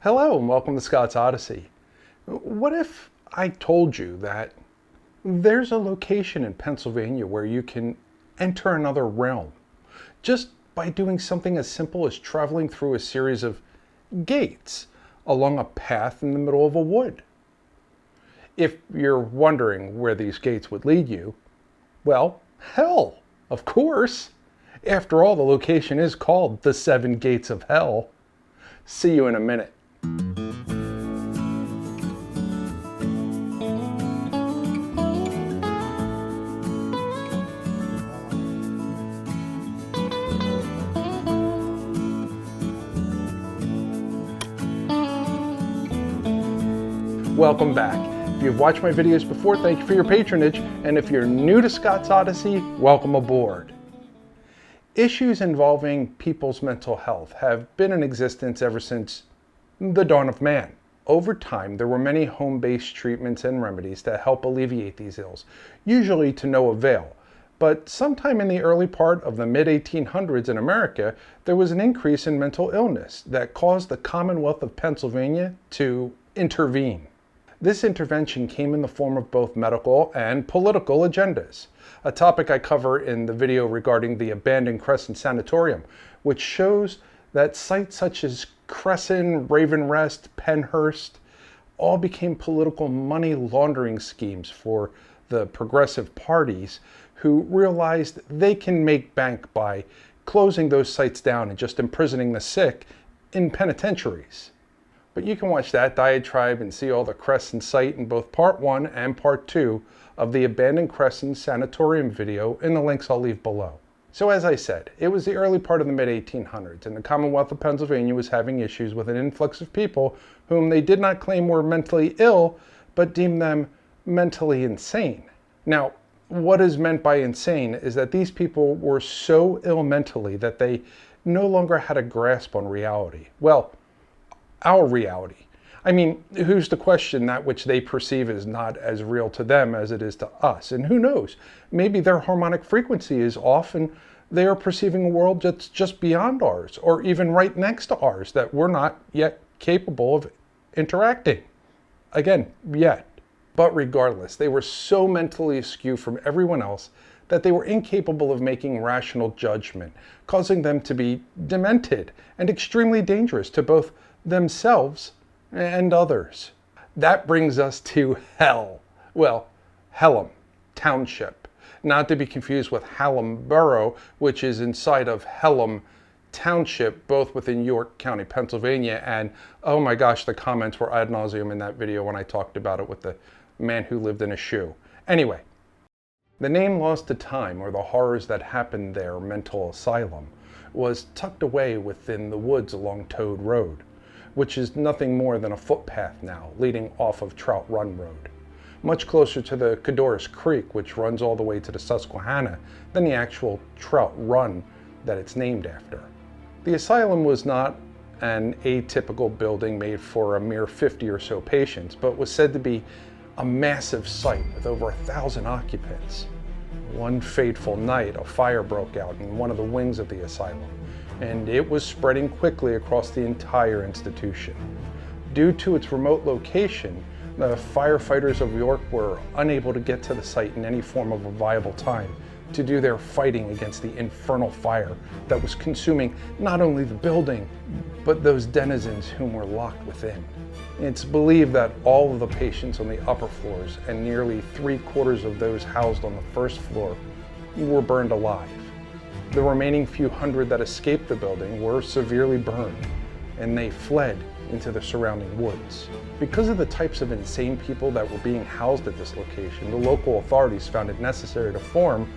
Hello and welcome to Scott's Odyssey. What if I told you that there's a location in Pennsylvania where you can enter another realm just by doing something as simple as traveling through a series of gates along a path in the middle of a wood? If you're wondering where these gates would lead you, well, hell, of course. After all, the location is called the 7 Gates of Hell. See you in a minute. Welcome back. If you've watched my videos before, thank you for your patronage. And if you're new to Scott's Odyssey, welcome aboard. Issues involving people's mental health have been in existence ever since the dawn of man. Over time, there were many home-based treatments and remedies to help alleviate these ills, usually to no avail. But sometime in the early part of the mid-1800s in America, there was an increase in mental illness that caused the Commonwealth of Pennsylvania to intervene. This intervention came in the form of both medical and political agendas, a topic I cover in the video regarding the abandoned Crescent Sanatorium, which shows that sites such as Crescent, Raven Rest, Penhurst all became political money laundering schemes for the progressive parties who realized they can make bank by closing those sites down and just imprisoning the sick in penitentiaries. But you can watch that diatribe and see all the Crescent site in both part 1 and part 2 of the Abandoned Crescent Sanatorium video in the links I'll leave below. So as I said, it was the early part of the mid-1800s and the Commonwealth of Pennsylvania was having issues with an influx of people whom they did not claim were mentally ill, but deemed them mentally insane. Now, what is meant by insane is that these people were so ill mentally that they no longer had a grasp on reality. Well, our reality. I mean, who's to question that which they perceive is not as real to them as it is to us? And who knows? Maybe their harmonic frequency is off and they are perceiving a world that's just beyond ours, or even right next to ours that we're not yet capable of interacting. Again, yet. But regardless, they were so mentally askew from everyone else that they were incapable of making rational judgment, causing them to be demented and extremely dangerous to both themselves and others. That brings us to hell. Well, Hellam Township, not to be confused with Hellam Borough, which is inside of Hellam Township, both within York County, Pennsylvania. And oh my gosh, the comments were ad nauseum in that video when I talked about it with the man who lived in a shoe. Anyway, the name lost to time, or the horrors that happened there, mental asylum, was tucked away within the woods along Toad Road, which is nothing more than a footpath now, leading off of Trout Run Road, much closer to the Codorus Creek, which runs all the way to the Susquehanna, than the actual Trout Run that it's named after. The asylum was not an atypical building made for a mere 50 or so patients, but was said to be a massive site with over 1,000 occupants. One fateful night, a fire broke out in one of the wings of the asylum, and it was spreading quickly across the entire institution. Due to its remote location, the firefighters of York were unable to get to the site in any form of a viable time to do their fighting against the infernal fire that was consuming not only the building, but those denizens whom were locked within. It's believed that all of the patients on the upper floors and nearly 3/4 of those housed on the first floor were burned alive. The remaining few hundred that escaped the building were severely burned, and they fled into the surrounding woods. Because of the types of insane people that were being housed at this location, the local authorities found it necessary to form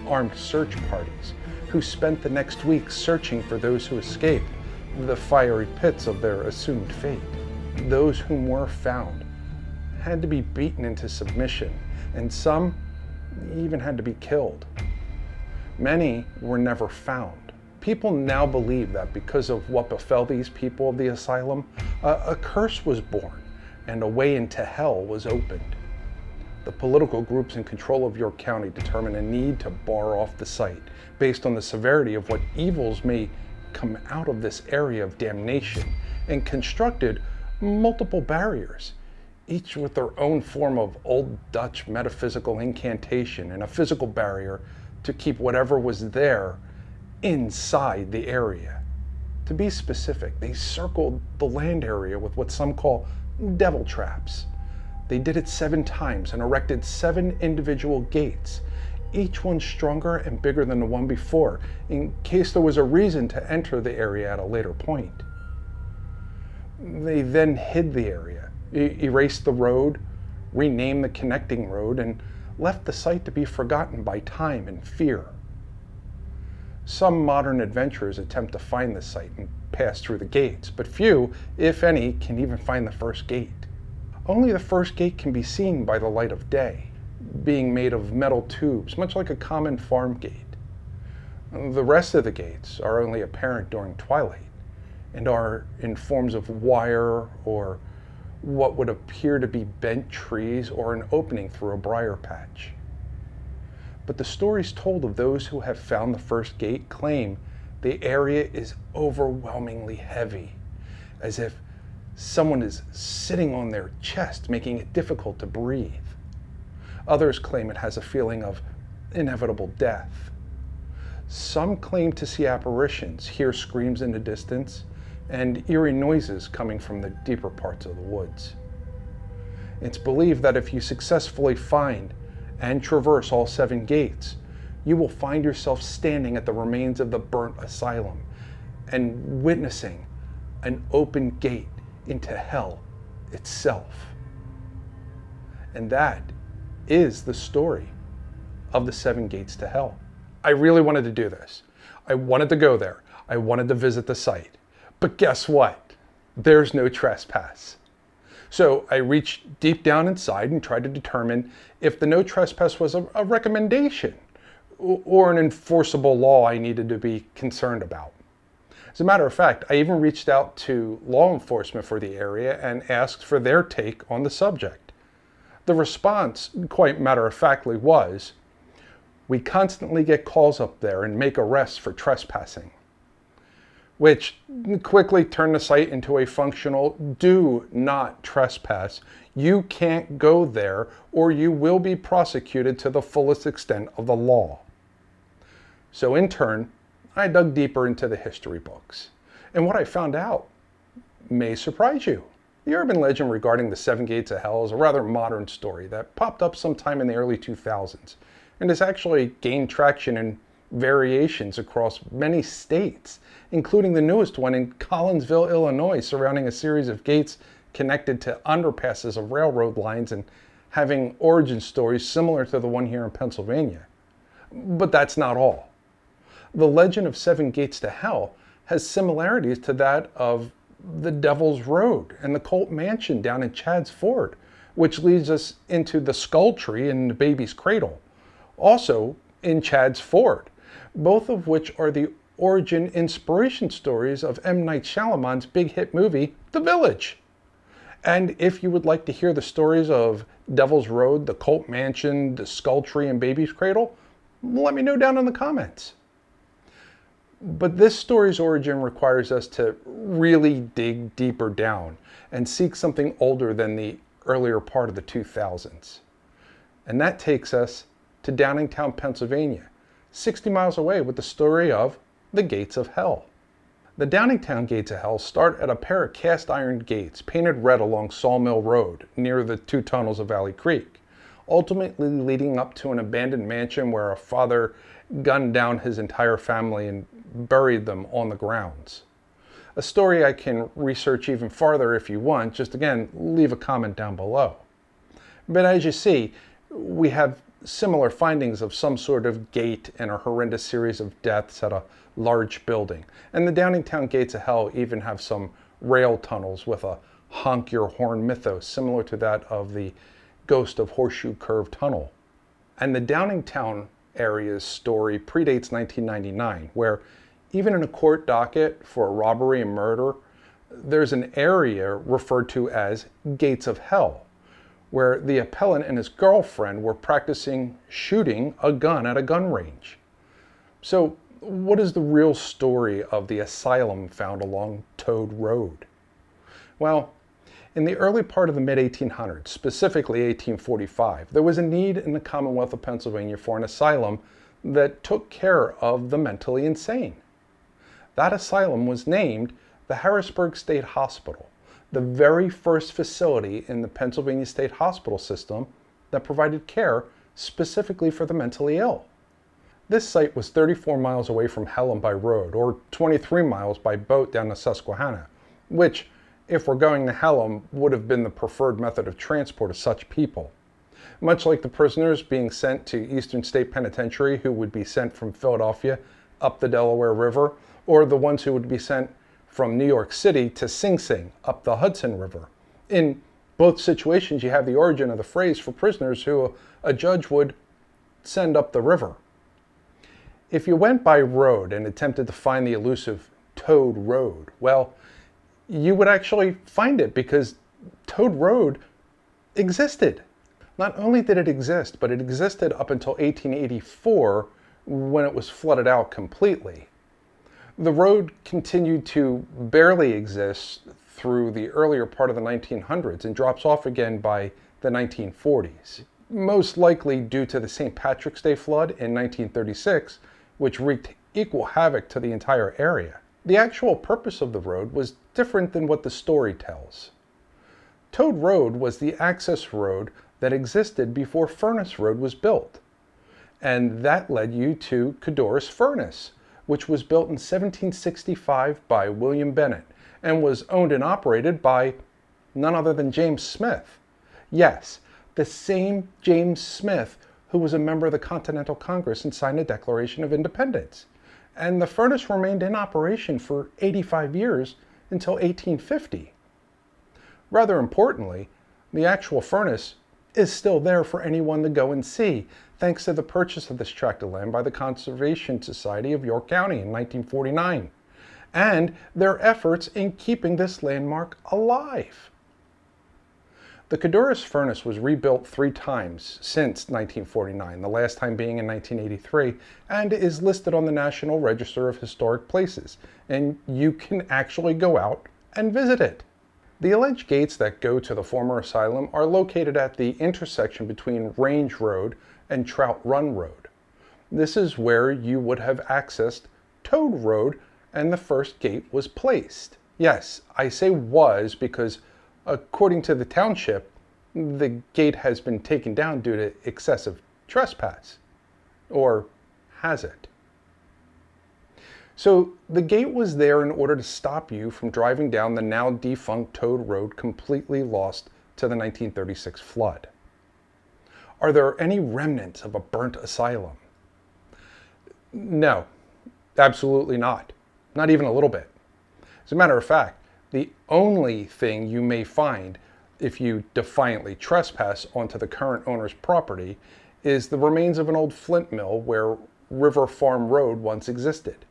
armed search parties, who spent the next week searching for those who escaped the fiery pits of their assumed fate. Those whom were found had to be beaten into submission, and some even had to be killed. Many were never found. People now believe that because of what befell these people of the asylum, a curse was born and a way into hell was opened. The political groups in control of York County determined a need to bar off the site based on the severity of what evils may come out of this area of damnation and constructed multiple barriers, each with their own form of old Dutch metaphysical incantation and a physical barrier to keep whatever was there inside the area. To be specific, they circled the land area with what some call devil traps. They did it 7 times and erected 7 individual gates, each one stronger and bigger than the one before, in case there was a reason to enter the area at a later point. They then hid the area, erased the road, renamed the connecting road, and left the site to be forgotten by time and fear. Some modern adventurers attempt to find the site and pass through the gates, but few, if any, can even find the first gate. Only the first gate can be seen by the light of day, being made of metal tubes, much like a common farm gate. The rest of the gates are only apparent during twilight and are in forms of wire or what would appear to be bent trees or an opening through a briar patch. But the stories told of those who have found the first gate claim the area is overwhelmingly heavy, as if someone is sitting on their chest, making it difficult to breathe. Others claim it has a feeling of inevitable death. Some claim to see apparitions, hear screams in the distance, and eerie noises coming from the deeper parts of the woods. It's believed that if you successfully find and traverse all 7 gates, you will find yourself standing at the remains of the burnt asylum and witnessing an open gate into hell itself. And that is the story of the 7 gates to hell. I really wanted to do this. I wanted to go there. I wanted to visit the site. But guess what? There's no trespass. So I reached deep down inside and tried to determine if the no trespass was a recommendation or an enforceable law I needed to be concerned about. As a matter of fact, I even reached out to law enforcement for the area and asked for their take on the subject. The response, quite matter-of-factly, was, "We constantly get calls up there and make arrests for trespassing," which quickly turned the site into a functional "do not trespass. You can't go there or you will be prosecuted to the fullest extent of the law." So in turn, I dug deeper into the history books. And what I found out may surprise you. The urban legend regarding the 7 gates of hell is a rather modern story that popped up sometime in the early 2000s and has actually gained traction in variations across many states, including the newest one in Collinsville, Illinois, surrounding a series of gates connected to underpasses of railroad lines and having origin stories similar to the one here in Pennsylvania. But that's not all. The legend of 7 gates to hell has similarities to that of the Devil's Road and the Colt Mansion down in Chad's Ford, which leads us into the Skull Tree and the Baby's Cradle, also in Chad's Ford, both of which are the origin inspiration stories of M. Night Shyamalan's big hit movie, The Village. And if you would like to hear the stories of Devil's Road, the Colt Mansion, the Skull Tree, and Baby's Cradle, let me know down in the comments. But this story's origin requires us to really dig deeper down and seek something older than the earlier part of the 2000s. And that takes us to Downingtown, Pennsylvania, 60 miles away, with the story of the Gates of Hell. The Downingtown Gates of Hell start at a pair of cast iron gates painted red along Sawmill Road near the 2 tunnels of Valley Creek, ultimately leading up to an abandoned mansion where a father gunned down his entire family and buried them on the grounds. A story I can research even farther if you want. Just again, leave a comment down below. But as you see, we have similar findings of some sort of gate and a horrendous series of deaths at a large building. And the Downingtown Gates of Hell even have some rail tunnels with a honk your horn mythos similar to that of the Ghost of Horseshoe Curve Tunnel. And the Downingtown area's story predates 1999, where even in a court docket for a robbery and murder, there's an area referred to as Gates of Hell, where the appellant and his girlfriend were practicing shooting a gun at a gun range. So what is the real story of the asylum found along Toad Road? Well, in the early part of the mid-1800s, specifically 1845, there was a need in the Commonwealth of Pennsylvania for an asylum that took care of the mentally insane. That asylum was named the Harrisburg State Hospital, the very first facility in the Pennsylvania State Hospital system that provided care specifically for the mentally ill. This site was 34 miles away from Hellam by road, or 23 miles by boat down the Susquehanna, which, if we're going to Hellam, would have been the preferred method of transport of such people. Much like the prisoners being sent to Eastern State Penitentiary who would be sent from Philadelphia up the Delaware River, or the ones who would be sent from New York City to Sing Sing up the Hudson River. In both situations, you have the origin of the phrase for prisoners who a judge would send up the river. If you went by road and attempted to find the elusive Toad Road, well, you would actually find it because Toad Road existed. Not only did it exist, but it existed up until 1884 when it was flooded out completely. The road continued to barely exist through the earlier part of the 1900s and drops off again by the 1940s, most likely due to the St. Patrick's Day flood in 1936, which wreaked equal havoc to the entire area. The actual purpose of the road was different than what the story tells. Toad Road was the access road that existed before Furnace Road was built, and that led you to Codorus Furnace, which was built in 1765 by William Bennett and was owned and operated by none other than James Smith. Yes, the same James Smith who was a member of the Continental Congress and signed the Declaration of Independence. And the furnace remained in operation for 85 years until 1850. Rather importantly, the actual furnace is still there for anyone to go and see, thanks to the purchase of this tract of land by the Conservation Society of York County in 1949, and their efforts in keeping this landmark alive. The Codorus Furnace was rebuilt 3 times since 1949, the last time being in 1983, and is listed on the National Register of Historic Places, and you can actually go out and visit it. The alleged gates that go to the former asylum are located at the intersection between Range Road and Trout Run Road. This is where you would have accessed Toad Road, and the first gate was placed. Yes, I say was because according to the township, the gate has been taken down due to excessive trespass. Or has it? So the gate was there in order to stop you from driving down the now defunct Toad Road completely lost to the 1936 flood. Are there any remnants of a burnt asylum? No, absolutely not. Not even a little bit. As a matter of fact, the only thing you may find if you defiantly trespass onto the current owner's property is the remains of an old flint mill where River Farm Road once existed.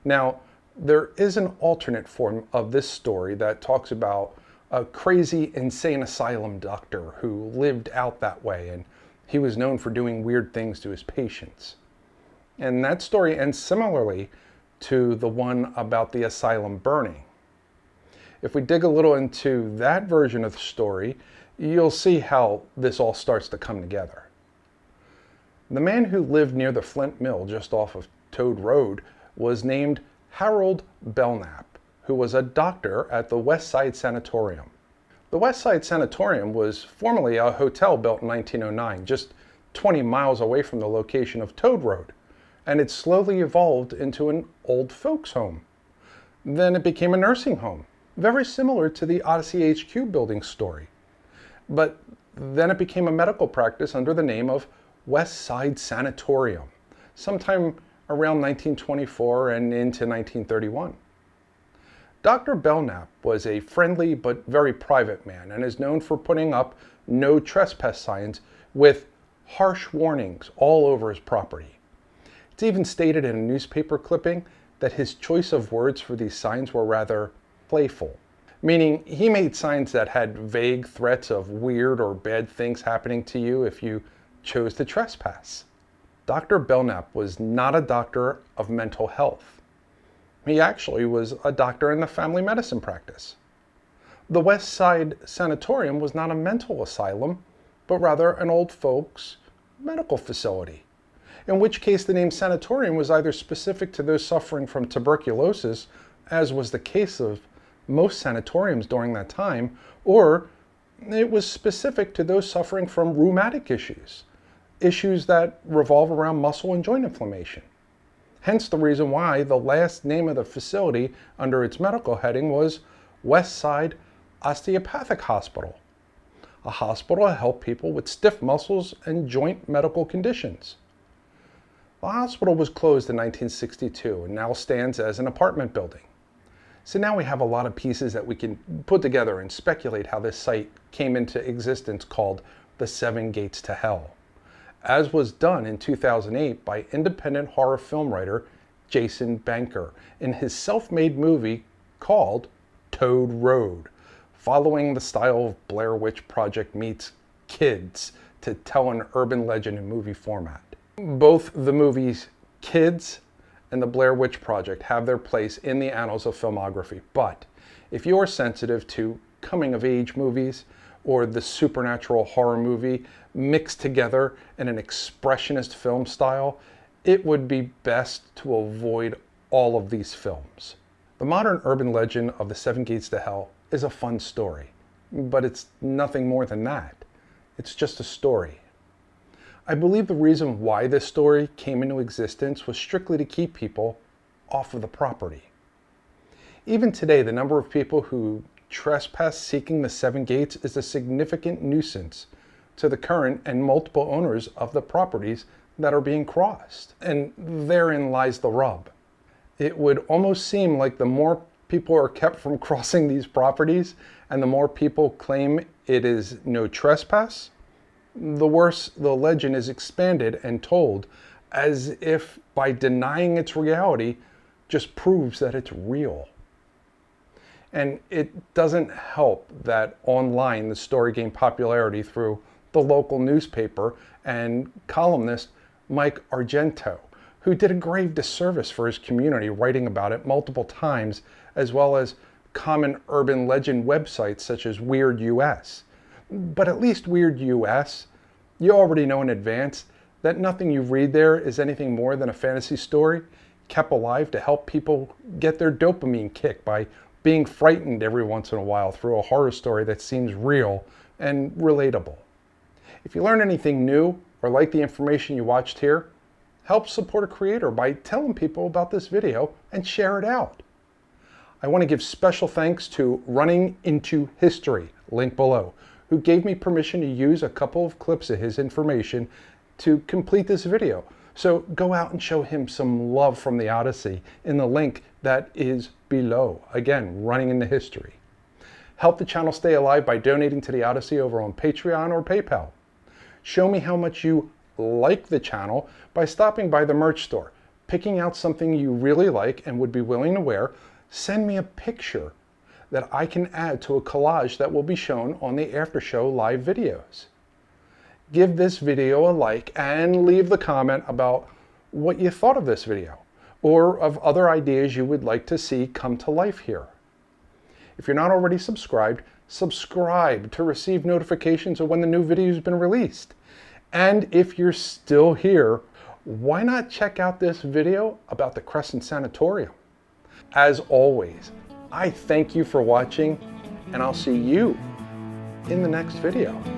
Now, there is an alternate form of this story that talks about a crazy, insane asylum doctor who lived out that way, and he was known for doing weird things to his patients. And that story ends similarly to the one about the asylum burning. If we dig a little into that version of the story, you'll see how this all starts to come together. The man who lived near the Flint Mill just off of Toad Road was named Harold Belknap, who was a doctor at the West Side Sanatorium. The West Side Sanatorium was formerly a hotel built in 1909, just 20 miles away from the location of Toad Road, and it slowly evolved into an old folks home. Then it became a nursing home, very similar to the Odyssey HQ building story. But then it became a medical practice under the name of West Side Sanatorium, sometime around 1924 and into 1931. Dr. Belknap was a friendly but very private man and is known for putting up no trespass signs with harsh warnings all over his property. It's even stated in a newspaper clipping that his choice of words for these signs were rather playful, meaning he made signs that had vague threats of weird or bad things happening to you if you chose to trespass. Dr. Belknap was not a doctor of mental health. He actually was a doctor in the family medicine practice. The West Side Sanatorium was not a mental asylum, but rather an old folks' medical facility, in which case the name sanatorium was either specific to those suffering from tuberculosis, as was the case of most sanatoriums during that time, or it was specific to those suffering from rheumatic issues that revolve around muscle and joint inflammation. Hence the reason why the last name of the facility under its medical heading was West Side Osteopathic Hospital, a hospital to help people with stiff muscles and joint medical conditions. The hospital was closed in 1962 and now stands as an apartment building. So now we have a lot of pieces that we can put together and speculate how this site came into existence, called the Seven Gates to Hell, as was done in 2008 by independent horror film writer Jason Banker in his self-made movie called Toad Road, following the style of Blair Witch Project meets Kids to tell an urban legend in movie format. Both the movies Kids and the Blair Witch Project have their place in the annals of filmography, but if you're sensitive to coming-of-age movies or the supernatural horror movie mixed together in an expressionist film style, it would be best to avoid all of these films. The modern urban legend of the Seven Gates to Hell is a fun story, but it's nothing more than that. It's just a story. I believe the reason why this story came into existence was strictly to keep people off of the property. Even today, the number of people who trespass seeking the Seven Gates is a significant nuisance to the current and multiple owners of the properties that are being crossed. And therein lies the rub. It would almost seem like the more people are kept from crossing these properties and the more people claim it is no trespass, the worse the legend is expanded and told, as if by denying its reality just proves that it's real. And it doesn't help that online the story gained popularity through the local newspaper and columnist Mike Argento, who did a grave disservice for his community writing about it multiple times, as well as common urban legend websites such as Weird US. But at least Weird US, you already know in advance that nothing you read there is anything more than a fantasy story kept alive to help people get their dopamine kick by being frightened every once in a while through a horror story that seems real and relatable. If you learn anything new or like the information you watched here, help support a creator by telling people about this video and share it out. I want to give special thanks to Running Into History, link below, who gave me permission to use a couple of clips of his information to complete this video. So go out and show him some love from the Odyssey in the link that is below. Again, Running Into History. Help the channel stay alive by donating to the Odyssey over on Patreon or PayPal. Show me how much you like the channel by stopping by the merch store, picking out something you really like and would be willing to wear. Send me a picture that I can add to a collage that will be shown on the after show live videos. Give this video a like and leave the comment about what you thought of this video or of other ideas you would like to see come to life here. If you're not already subscribed, subscribe to receive notifications of when the new video has been released. And if you're still here, why not check out this video about the Crescent Sanatorium? As always, I thank you for watching, and I'll see you in the next video.